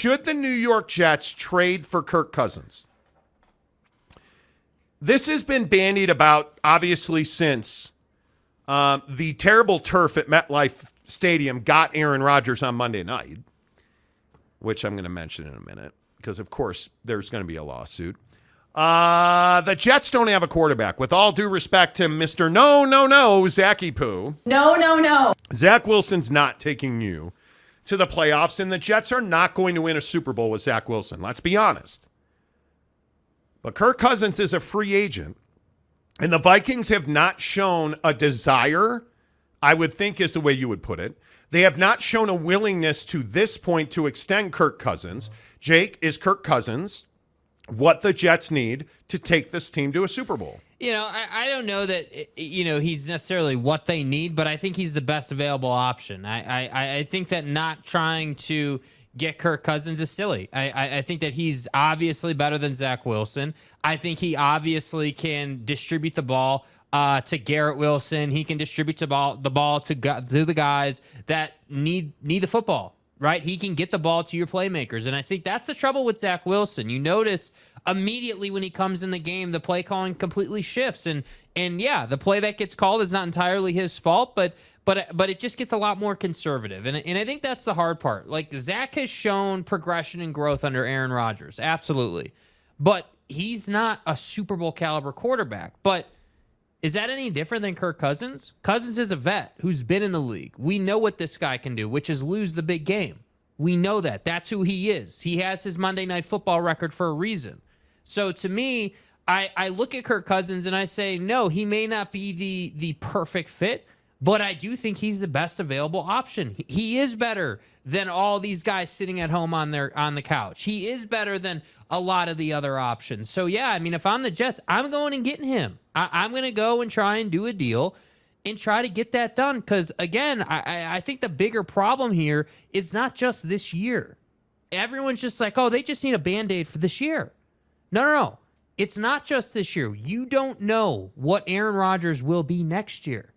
should the New York Jets trade for Kirk Cousins? This has been bandied about, obviously, since the terrible turf at MetLife Stadium got Aaron Rodgers on Monday night, which I'm going to mention in a minute because, of course, there's going to be a lawsuit. The Jets don't have a quarterback. With all due respect to Mr. No, Zachy Poo. No. Zach Wilson's not taking you to the playoffs, and the Jets are not going to win a Super Bowl with Zach Wilson. Let's be honest. But Kirk Cousins is a free agent, and the Vikings have not shown a desire, I would think is the way you would put it. They have not shown a willingness to this point to extend Kirk Cousins. Jake, is Kirk Cousins what the Jets need to take this team to a Super Bowl? I don't know that, he's necessarily what they need, but I think he's the best available option. I think that not trying to get Kirk Cousins is silly. I think that he's obviously better than Zach Wilson. I think he obviously can distribute the ball to Garrett Wilson. He can distribute the ball to the guys that need the football. Right? He can get the ball to your playmakers. And I think that's the trouble with Zach Wilson. You notice immediately when he comes in the game, the play calling completely shifts. And yeah, the play that gets called is not entirely his fault, but it just gets a lot more conservative. And I think that's the hard part. Like, Zach has shown progression and growth under Aaron Rodgers. Absolutely. But he's not a Super Bowl caliber quarterback. But is that any different than Kirk Cousins? Cousins is a vet who's been in the league. We know what this guy can do, which is lose the big game. We know that. That's who he is. He has his Monday Night Football record for a reason. So to me, I look at Kirk Cousins and I say, no, he may not be the perfect fit, but I do think he's the best available option. He is better than all these guys sitting at home on the couch. He is better than a lot of the other options. So yeah, I mean, if I'm the Jets, I'm going and getting him. I'm going to go and try and do a deal and try to get that done. Because again, I think the bigger problem here is not just this year. Everyone's just like, oh, they just need a Band-Aid for this year. No. It's not just this year. You don't know what Aaron Rodgers will be next year.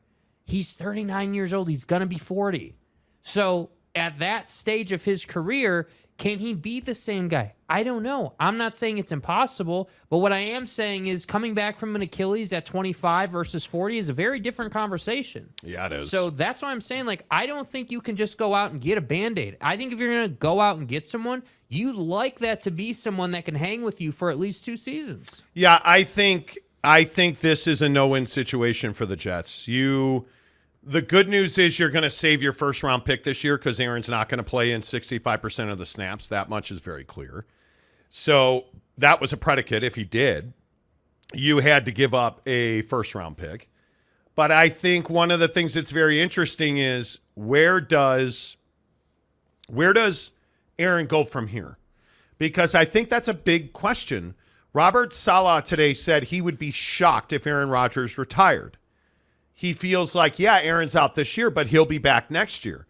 He's 39 years old. He's going to be 40. So at that stage of his career, can he be the same guy? I don't know. I'm not saying it's impossible, but what I am saying is coming back from an Achilles at 25 versus 40 is a very different conversation. Yeah, it is. So that's why I'm saying, like, I don't think you can just go out and get a Band-Aid. I think if you're going to go out and get someone, you like that to be someone that can hang with you for at least 2 seasons. Yeah, I think this is a no-win situation for the Jets. The good news is you're going to save your first-round pick this year because Aaron's not going to play in 65% of the snaps. That much is very clear. So that was a predicate. If he did, you had to give up a first-round pick. But I think one of the things that's very interesting is where does Aaron go from here? Because I think that's a big question. Robert Saleh today said he would be shocked if Aaron Rodgers retired. He feels like, yeah, Aaron's out this year, but he'll be back next year.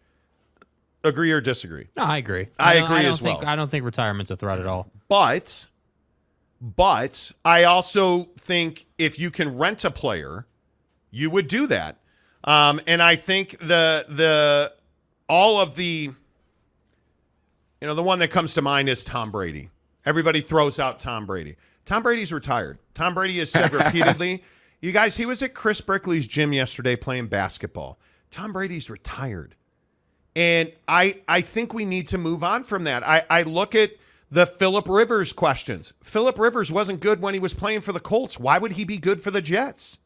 Agree or disagree? No, I agree. I agree as well. I don't think retirement's a threat at all. But I also think if you can rent a player, you would do that. And I think the one that comes to mind is Tom Brady. Everybody throws out Tom Brady. Tom Brady's retired. Tom Brady has said repeatedly, you guys, he was at Chris Brickley's gym yesterday playing basketball. Tom Brady's retired. And I think we need to move on from that. I look at the Phillip Rivers questions. Phillip Rivers wasn't good when he was playing for the Colts. Why would he be good for the Jets?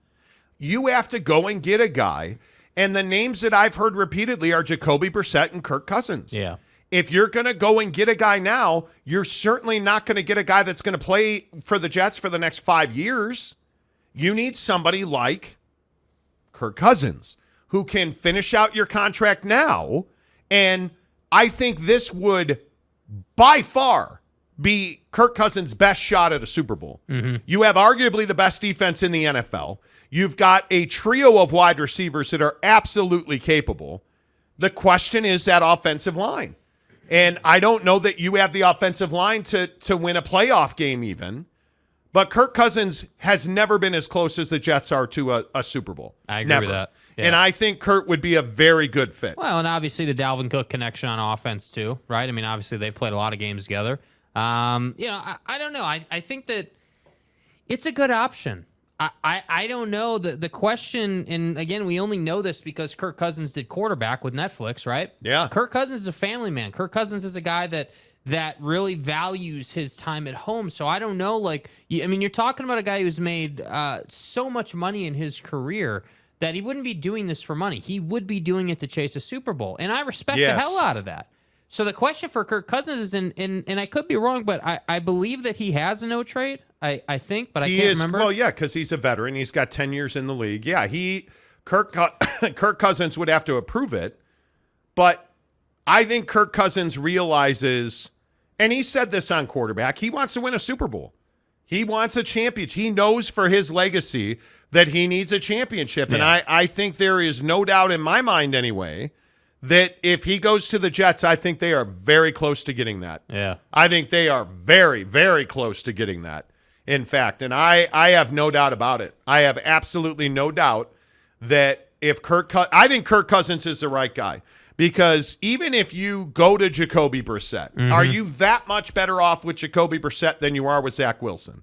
You have to go and get a guy. And the names that I've heard repeatedly are Jacoby Brissett and Kirk Cousins. Yeah. If you're going to go and get a guy now, you're certainly not going to get a guy that's going to play for the Jets for the next 5 years. You need somebody like Kirk Cousins who can finish out your contract now. And I think this would by far be Kirk Cousins' best shot at a Super Bowl. Mm-hmm. You have arguably the best defense in the NFL. You've got a trio of wide receivers that are absolutely capable. The question is that offensive line. And I don't know that you have the offensive line to win a playoff game even. But Kirk Cousins has never been as close as the Jets are to a Super Bowl. I agree with that. And I think Kurt would be a very good fit. Well, and obviously the Dalvin Cook connection on offense too, right? I mean, obviously they've played a lot of games together. I don't know. I think that it's a good option. I don't know. The question, and again, we only know this because Kirk Cousins did quarterback with Netflix, right? Yeah. Kirk Cousins is a family man. Kirk Cousins is a guy that really values his time at home. So I don't know. You're talking about a guy who's made so much money in his career that he wouldn't be doing this for money. He would be doing it to chase a Super Bowl. And I respect the hell out of that. So the question for Kirk Cousins is, and I could be wrong, but I believe that he has a no trade. I think, but I can't remember. Well, yeah, because he's a veteran. He's got 10 years in the league. Yeah, Kirk Cousins would have to approve it. But I think Kirk Cousins realizes, and he said this on quarterback, he wants to win a Super Bowl. He wants a championship. He knows for his legacy that he needs a championship. Yeah. And I think there is no doubt in my mind anyway that if he goes to the Jets, I think they are very close to getting that. Yeah. I think they are very, very close to getting that, in fact. And I have no doubt about it. I have absolutely no doubt that if I think Kirk Cousins is the right guy. Because even if you go to Jacoby Brissett, are you that much better off with Jacoby Brissett than you are with Zach Wilson?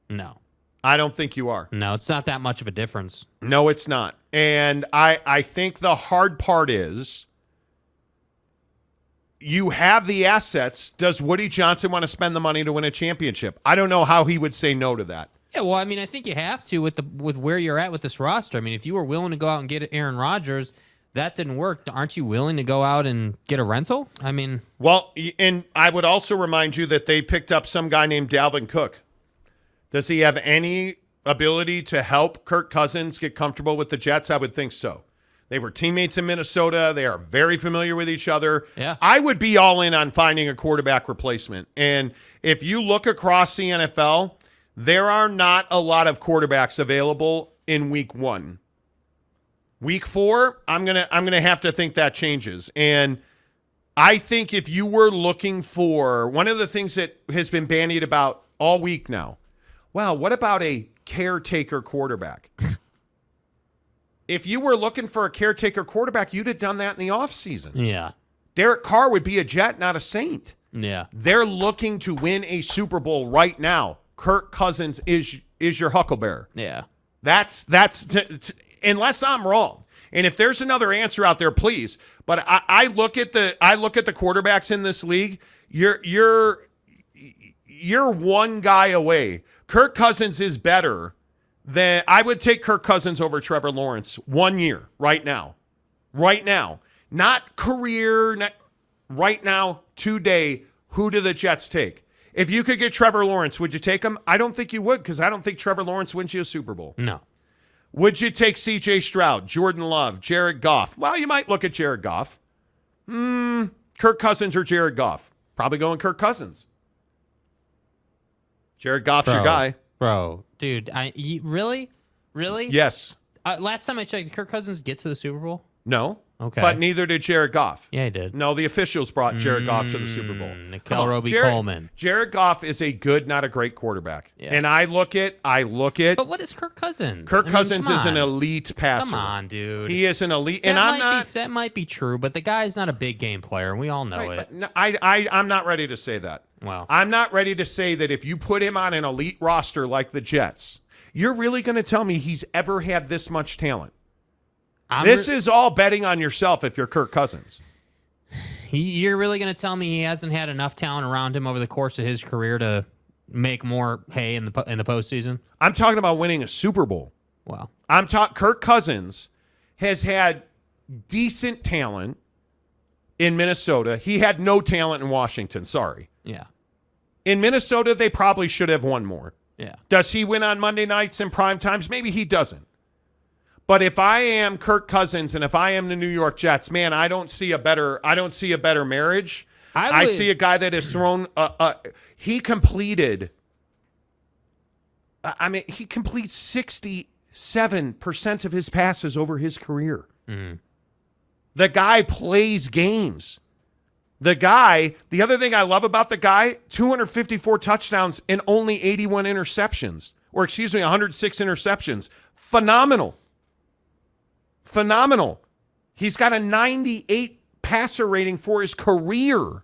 No. I don't think you are. No, it's not that much of a difference. No, it's not. And I think the hard part is you have the assets. Does Woody Johnson want to spend the money to win a championship? I don't know how he would say no to that. Yeah, well, I mean, I think you have to with where you're at with this roster. I mean, if you were willing to go out and get Aaron Rodgers, that didn't work. Aren't you willing to go out and get a rental? I mean, well, and I would also remind you that they picked up some guy named Dalvin Cook. Does he have any ability to help Kirk Cousins get comfortable with the Jets? I would think so. They were teammates in Minnesota. They are very familiar with each other. Yeah. I would be all in on finding a quarterback replacement. And if you look across the NFL, there are not a lot of quarterbacks available in week 1. Week 4, I'm gonna have to think that changes. And I think if you were looking for one of the things that has been bandied about all week now, well, what about a caretaker quarterback? If you were looking for a caretaker quarterback, you'd have done that in the offseason. Yeah. Derek Carr would be a Jet, not a Saint. Yeah. They're looking to win a Super Bowl right now. Kirk Cousins is your huckleberry. Yeah. That's unless I'm wrong. And if there's another answer out there, please. But I look at the quarterbacks in this league. You're one guy away. Kirk Cousins is better than I would take Kirk Cousins over Trevor Lawrence 1 year right now. Right now. Not career, not right now, today. Who do the Jets take? If you could get Trevor Lawrence, would you take him? I don't think you would, because I don't think Trevor Lawrence wins you a Super Bowl. No. Would you take C.J. Stroud, Jordan Love, Jared Goff? Well, you might look at Jared Goff. Kirk Cousins or Jared Goff? Probably going Kirk Cousins. Jared Goff's your guy. Bro, dude, really? Yes. Last time I checked, did Kirk Cousins get to the Super Bowl? No. Okay. But neither did Jared Goff. Yeah, he did. No, the officials brought Jared Goff to the Super Bowl. Nickel Roby-Coleman. Jared Goff is a good, not a great quarterback. Yeah. And I look at. But what is Kirk Cousins? Kirk Cousins is an elite passer. Come on, dude. He is an elite. That might be true, but the guy's not a big game player, and we all know it. No, I'm not ready to say that. Well, I'm not ready to say that if you put him on an elite roster like the Jets, you're really going to tell me he's ever had this much talent. This is all betting on yourself if you're Kirk Cousins. You're really going to tell me he hasn't had enough talent around him over the course of his career to make more hay in the postseason? I'm talking about winning a Super Bowl. Well, Kirk Cousins has had decent talent in Minnesota. He had no talent in Washington. Sorry. Yeah. In Minnesota, they probably should have won more. Yeah. Does he win on Monday nights and prime times? Maybe he doesn't. But if I am Kirk Cousins and if I am the New York Jets, man, I don't see a better marriage. I see a guy that has thrown he completes 67% of his passes over his career. Mm-hmm. The guy plays games. The other thing I love about the guy, 254 touchdowns and only 81 interceptions. Or 106 interceptions. Phenomenal. phenomenal. He's got a 98 passer rating for his career.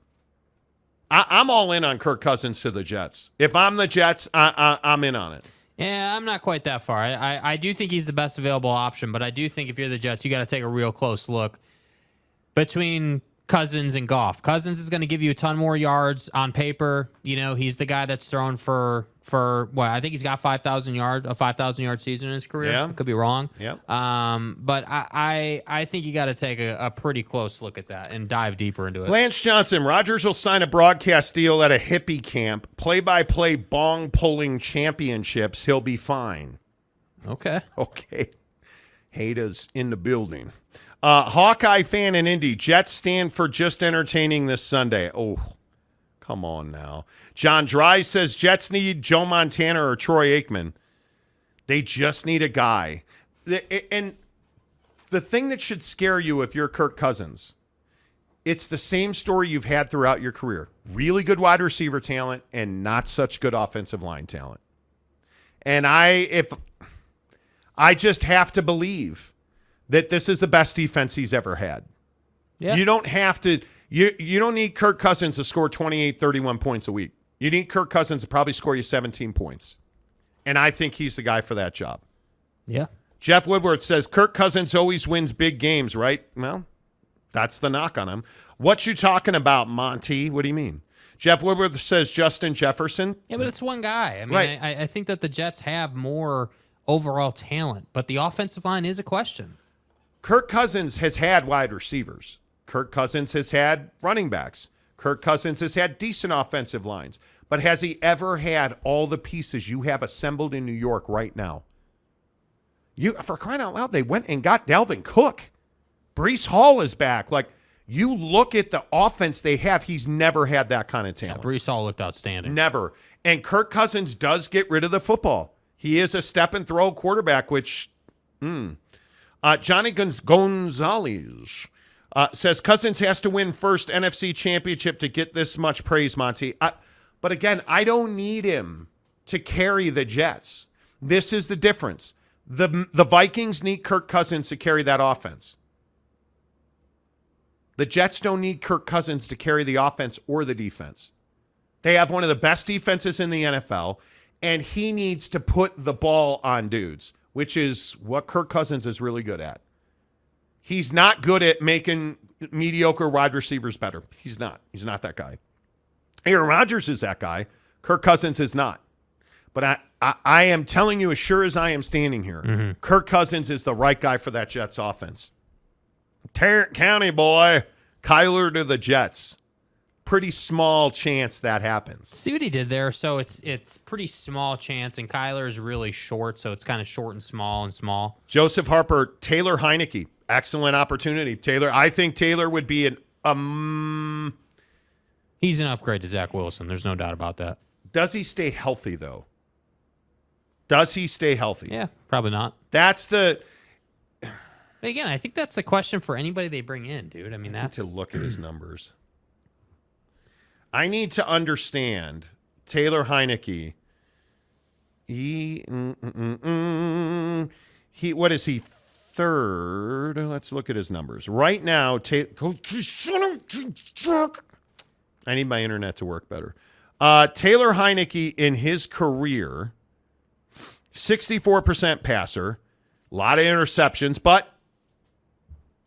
I'm all in on Kirk Cousins to the Jets. If I'm the Jets, I'm in on it. Yeah, I'm not quite that far. I do think he's the best available option, but I do think if you're the Jets, you got to take a real close look between Cousins and Goff. Cousins is going to give you a ton more yards on paper. You know, he's the guy that's thrown for what I think he's got 5,000 yard season in his career. Yeah. I could be wrong. Yeah. But I think you got to take a pretty close look at that and dive deeper into it. Lance Johnson, Rodgers will sign a broadcast deal at a hippie camp. Play-by-play bong-pulling championships. He'll be fine. Okay. Haters in the building. Hawkeye fan in Indy. Jets stand for just entertaining this Sunday. Oh, come on now. John Dry says Jets need Joe Montana or Troy Aikman. They just need a guy. And the thing that should scare you if you're Kirk Cousins, it's the same story you've had throughout your career. Really good wide receiver talent and not such good offensive line talent. And I just have to believe that this is the best defense he's ever had. Yeah. You don't have to you don't need Kirk Cousins to score 28, 31 points a week. You need Kirk Cousins to probably score you 17 points. And I think he's the guy for that job. Yeah. Jeff Woodward says Kirk Cousins always wins big games, right? Well, that's the knock on him. What you talking about, Monty? What do you mean? Jeff Woodward says Justin Jefferson. Yeah, but it's one guy. I mean, Right. I think that the Jets have more overall talent, but the offensive line is a question. Kirk Cousins has had wide receivers. Kirk Cousins has had running backs. Kirk Cousins has had decent offensive lines. But has he ever had all the pieces you have assembled in New York right now? For crying out loud, they went and got Dalvin Cook. Breece Hall is back. Like, you look at the offense they have, he's never had that kind of talent. Yeah, Breece Hall looked outstanding. Never. And Kirk Cousins does get rid of the football. He is a step and throw quarterback, which, Johnny Gonzalez says Cousins has to win first NFC championship to get this much praise, Monty. But again, I don't need him to carry the Jets. This is the difference. The Vikings need Kirk Cousins to carry that offense. The Jets don't need Kirk Cousins to carry the offense or the defense. They have one of the best defenses in the NFL, and he needs to put the ball on dudes, which is what Kirk Cousins is really good at. He's not good at making mediocre wide receivers better. He's not. He's not that guy. Aaron Rodgers is that guy. Kirk Cousins is not. But I am telling you, as sure as I am standing here, Kirk Cousins is the right guy for that Jets offense. Tarrant County boy, Kyler to the Jets. Pretty small chance that happens. See what he did there? So it's pretty small chance, and Kyler is really short, so it's kind of short and small and small. Joseph Harper, Taylor Heineke. Excellent opportunity. I think Taylor would be He's an upgrade to Zach Wilson. There's no doubt about that. Does he stay healthy, though? Does he stay healthy? Yeah, probably not. That's the... But again, I think that's the question for anybody they bring in, dude. I mean, that's... I need to look at his numbers. I need to understand Taylor Heineke. What is he? Third. Let's look at his numbers. Right now, I need my internet to work better. Taylor Heineke in his career, 64% passer, a lot of interceptions, but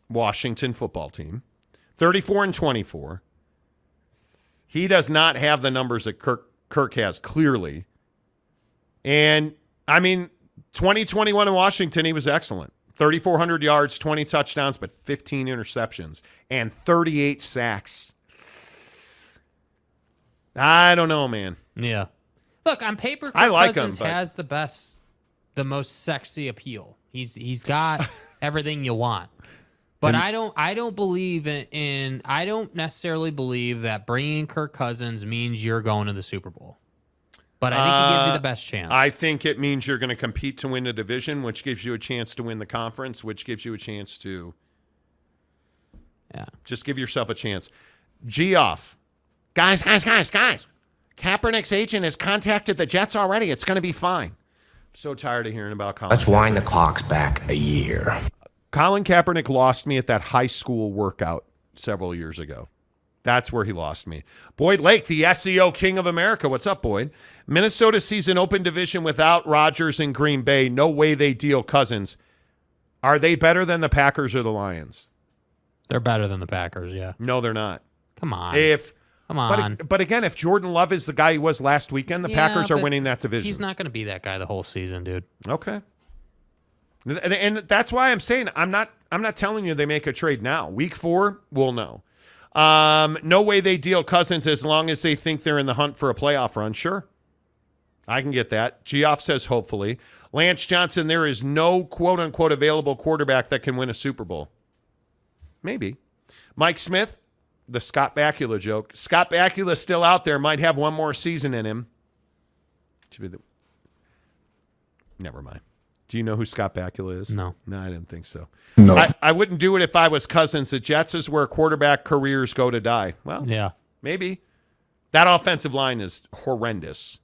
Washington football team, 34-24. He does not have the numbers that Kirk has, clearly. And, I mean, 2021 in Washington, he was excellent. 3,400 yards, 20 touchdowns, but 15 interceptions and 38 sacks. I don't know, man. Yeah. Look, on paper, Kirk I like Cousins him, but... has the most sexy appeal. He's got everything you want. But I don't believe in I don't necessarily believe that bringing Kirk Cousins means you're going to the Super Bowl. But I think he gives you the best chance. I think it means you're going to compete to win the division, which gives you a chance to win the conference, which gives you a chance to just give yourself a chance. Geoff. Guys. Kaepernick's agent has contacted the Jets already. It's going to be fine. I'm so tired of hearing about college. Let's wind the clocks back a year. Colin Kaepernick lost me at that high school workout several years ago. That's where he lost me. Boyd Lake, the SEO king of America. What's up, Boyd? Minnesota sees an open division without Rodgers and Green Bay. No way they deal Cousins. Are they better than the Packers or the Lions? They're better than the Packers, yeah. No, they're not. Come on. Come on. But again, if Jordan Love is the guy he was last weekend, the Packers are winning that division. He's not going to be that guy the whole season, dude. Okay. And that's why I'm saying I'm not telling you they make a trade now. Week 4, we'll know. No way they deal Cousins as long as they think they're in the hunt for a playoff run. Sure. I can get that. Geoff says hopefully. Lance Johnson, there is no quote-unquote available quarterback that can win a Super Bowl. Maybe. Mike Smith, the Scott Bakula joke. Scott Bakula still out there, might have one more season in him. Never mind. Do you know who Scott Bakula is? No. No, I didn't think so. No. I wouldn't do it if I was Cousins. The Jets is where quarterback careers go to die. Well, yeah, maybe. That offensive line is horrendous.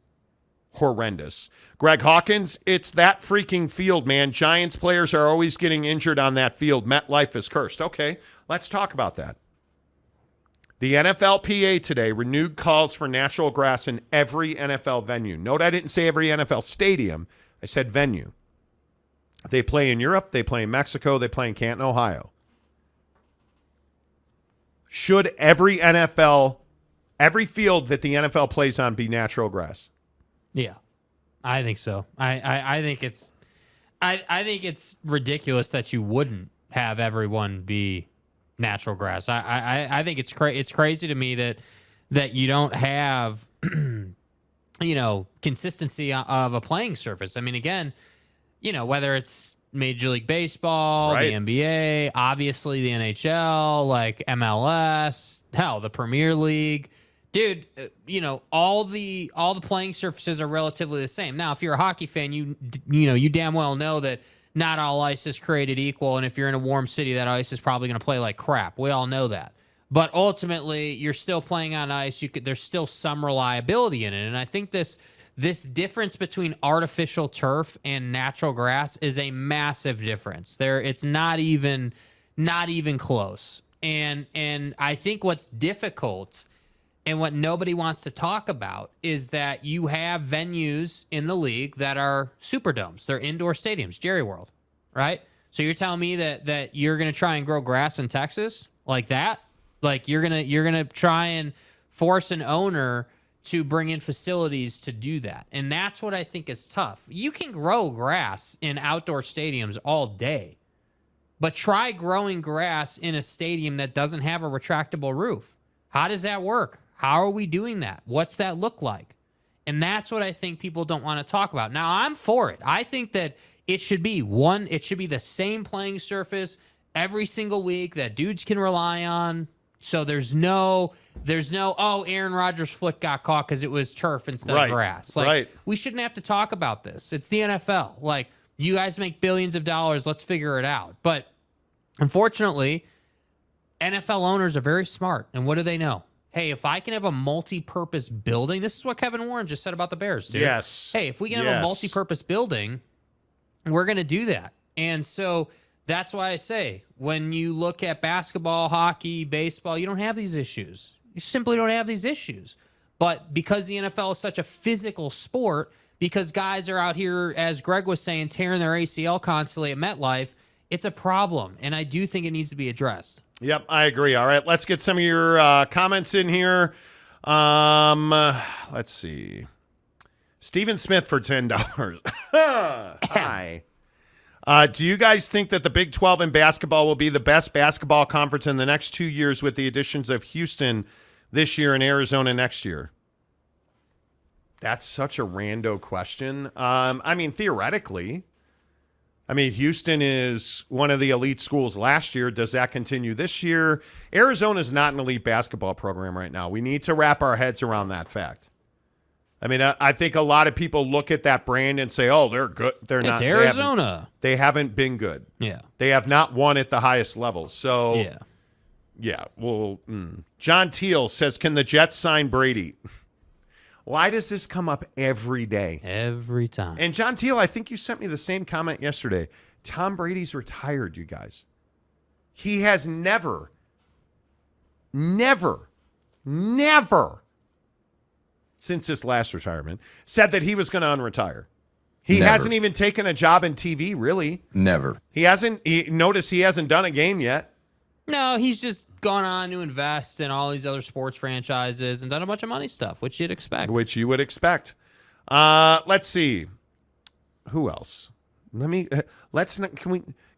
Horrendous. Greg Hawkins, it's that freaking field, man. Giants players are always getting injured on that field. MetLife is cursed. Okay, let's talk about that. The NFLPA today renewed calls for natural grass in every NFL venue. Note I didn't say every NFL stadium. I said venue. They play in Europe. They play in Mexico. They play in Canton, Ohio. Should every field that the NFL plays on be natural grass? Yeah, I think so. I think it's ridiculous that you wouldn't have everyone be natural grass. I think it's crazy to me that you don't have consistency of a playing surface. I mean, again, whether it's Major League Baseball, right, the NBA, obviously the NHL, like MLS, hell, the Premier League. Dude, all the playing surfaces are relatively the same. Now, if you're a hockey fan, you damn well know that not all ice is created equal, and if you're in a warm city, that ice is probably going to play like crap. We all know that. But ultimately, you're still playing on ice. There's still some reliability in it, and I think this difference between artificial turf and natural grass is a massive difference. It's not even close. And I think what's difficult and what nobody wants to talk about is that you have venues in the league that are Superdomes. They're indoor stadiums, Jerry World, right? So you're telling me that you're going to try and grow grass in Texas like that? Like you're going to try and force an owner to bring in facilities to do that. And that's what I think is tough. You can grow grass in outdoor stadiums all day, but try growing grass in a stadium that doesn't have a retractable roof. How does that work? How are we doing that? What's that look like? And that's what I think people don't want to talk about. Now, I'm for it. I think that it should be the same playing surface every single week that dudes can rely on. So there's no, Aaron Rodgers' foot got caught because it was turf instead of grass. Like, we shouldn't have to talk about this. It's the NFL. Like, you guys make billions of dollars. Let's figure it out. But unfortunately, NFL owners are very smart. And what do they know? Hey, if I can have a multi-purpose building, this is what Kevin Warren just said about the Bears, dude. Yes. Hey, if we can have a multi-purpose building, we're going to do that. And so that's why I say, when you look at basketball, hockey, baseball, you don't have these issues. You simply don't have these issues. But because the NFL is such a physical sport, because guys are out here, as Greg was saying, tearing their ACL constantly at MetLife, it's a problem. And I do think it needs to be addressed. Yep, I agree. All right, let's get some of your comments in here. Let's see. Stephen Smith for $10. Hi. Do you guys think that the Big 12 in basketball will be the best basketball conference in the next 2 years with the additions of Houston this year and Arizona next year? That's such a rando question. I mean, theoretically. I mean, Houston is one of the elite schools last year. Does that continue this year? Arizona's not an elite basketball program right now. We need to wrap our heads around that fact. I mean, I think a lot of people look at that brand and say, oh, they're good. They're not. It's Arizona. They haven't been good. Yeah. They have not won at the highest level. So, yeah. Well, John Teal says, can the Jets sign Brady? Why does this come up every day? Every time. And John Teal, I think you sent me the same comment yesterday. Tom Brady's retired, you guys. He has never, since his last retirement, said that he was going to unretire. He hasn't even taken a job in TV, really. Never. He hasn't. Notice he hasn't done a game yet. No, he's just gone on to invest in all these other sports franchises and done a bunch of money stuff, which you'd expect. Which you would expect. Let's see. Who else? Can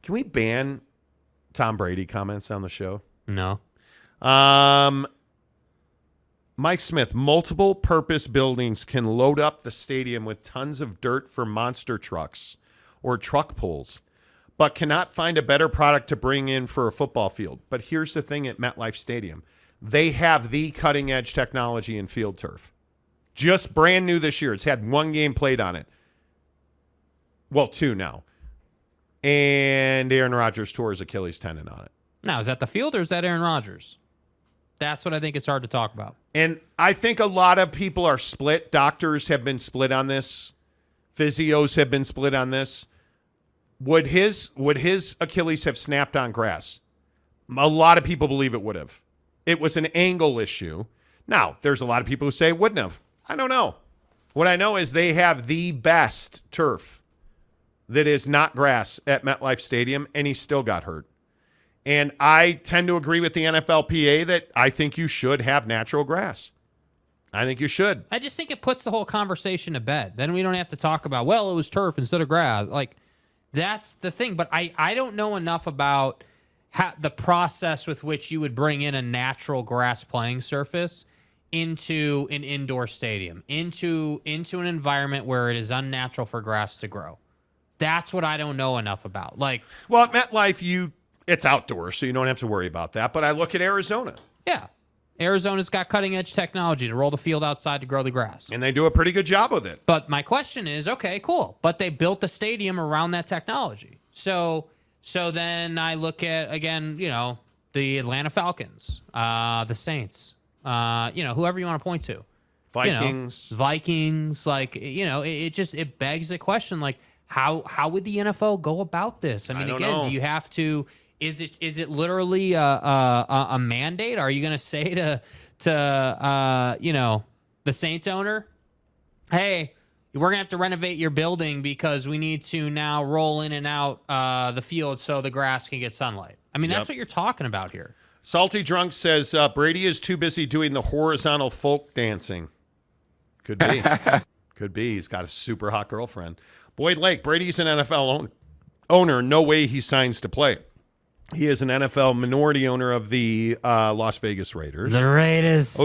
we ban Tom Brady comments on the show? No. Mike Smith, multiple purpose buildings can load up the stadium with tons of dirt for monster trucks or truck pulls, but cannot find a better product to bring in for a football field. But here's the thing at MetLife Stadium. They have the cutting edge technology in field turf. Just brand new this year. It's had one game played on it. Well, two now. And Aaron Rodgers tore his Achilles tendon on it. Now, is that the field or is that Aaron Rodgers? That's what I think it's hard to talk about. And I think a lot of people are split. Doctors have been split on this. Physios have been split on this. Would his Achilles have snapped on grass? A lot of people believe it would have. It was an angle issue. Now, there's a lot of people who say it wouldn't have. I don't know. What I know is they have the best turf that is not grass at MetLife Stadium, and he still got hurt. And I tend to agree with the NFLPA that I think you should have natural grass. I think you should. I just think it puts the whole conversation to bed. Then we don't have to talk about, well, it was turf instead of grass. Like, that's the thing. But I don't know enough about the process with which you would bring in a natural grass playing surface into an indoor stadium, into an environment where it is unnatural for grass to grow. That's what I don't know enough about. Like, well, at MetLife, it's outdoors, so you don't have to worry about that. But I look at Arizona. Yeah. Arizona's got cutting-edge technology to roll the field outside to grow the grass. And they do a pretty good job with it. But my question is, okay, cool. But they built the stadium around that technology. So then I look at, again, the Atlanta Falcons, the Saints, whoever you want to point to. Vikings. Vikings, it begs the question, like, how would the NFL go about this? I mean, again, do you have to... Is it literally a mandate? Are you going to say to the Saints owner, hey, we're going to have to renovate your building because we need to now roll in and out the field so the grass can get sunlight? I mean, that's what you're talking about here. Salty Drunk says Brady is too busy doing the horizontal folk dancing. Could be. Could be. He's got a super hot girlfriend. Boyd Lake, Brady's an NFL owner. No way he signs to play. He is an NFL minority owner of the Las Vegas Raiders. The Raiders.